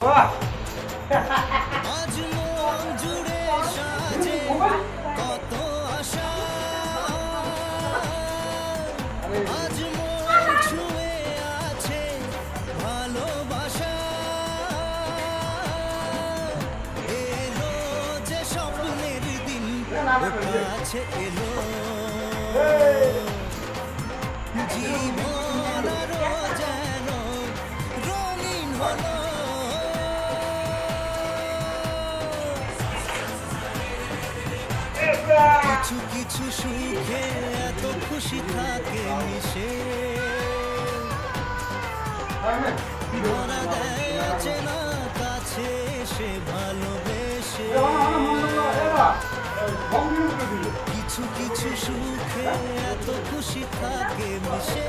আজ মন জুড়ে সাজে কত আশা, আজ মন ছুঁয়ে আছে ভালোবাসা, এলো যে স্বপ্নের দিন কাছে এলো, জীবন আরো যেন রঙিন হলো। কিছু কিছু সুখে এত খুশি থাকে মিশে, ধরা দেয় অচেনা কাছে এসে ভালোবেসে। কিছু কিছু সুখে এত খুশি থাকে মিশে,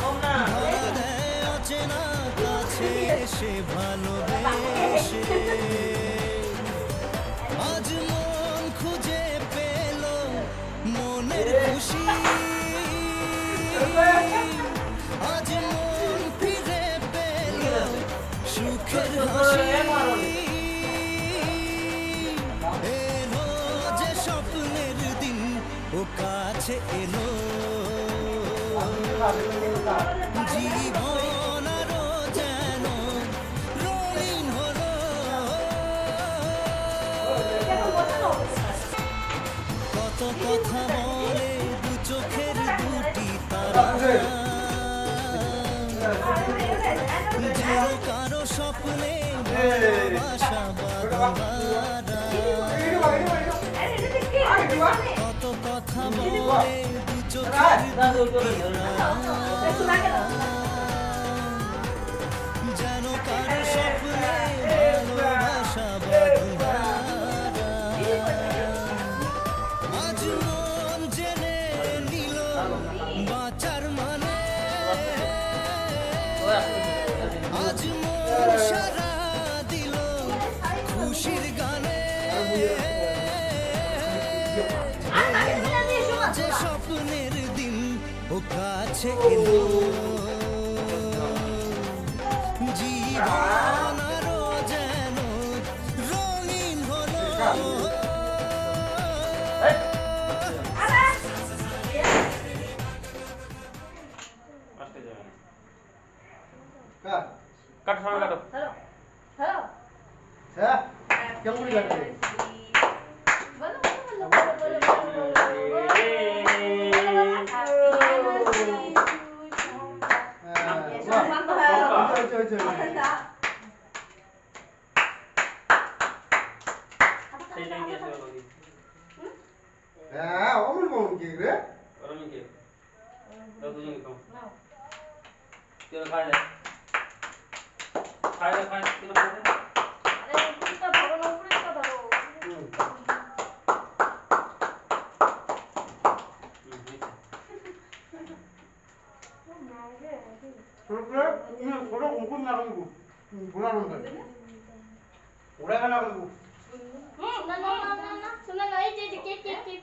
ধরা দেয় অচেনা কাছে এসে ভালোবেসে। আজ মন খুঁজে পেল মনের খুশি, আজ মন ফিরে পেল সুখের হাসি, এলো যে স্বপ্নের দিন ও কাছে এলো, জীবন আরো যেন রঙিন হলো। কত কথা বলে দু চোখের দুটি তারা, যে কারো স্বপ্নে ভালোবাসা বাঁধা। কত কথা বলে দু চোখের দুটি তারা, যেন কারো স্বপ্নে ভালোবাসা বাঁধা। আজ মন জেনে নিল বাঁচার মানে, আজ মন সারা দিল খুশির গানে, যে স্বপ্নের দিন ও কাছে এলো, জীবন আরো যেন রঙিন হলো। কাটো সামনে কাটো। হ্যালো হ্যালো হ্যাঁ কেমন লাগছে? বলো বলো বলো বলো হ্যাঁ অমন মন কি রে? ওরম কি? দাও দুজন খাও। নাও। কেন খায় না? খায় কেন খায় না? আরে পুরোটা ধরো না, পুরোটা ধরো। না না না না না, শোনা না, এই যে কেক কেক কেক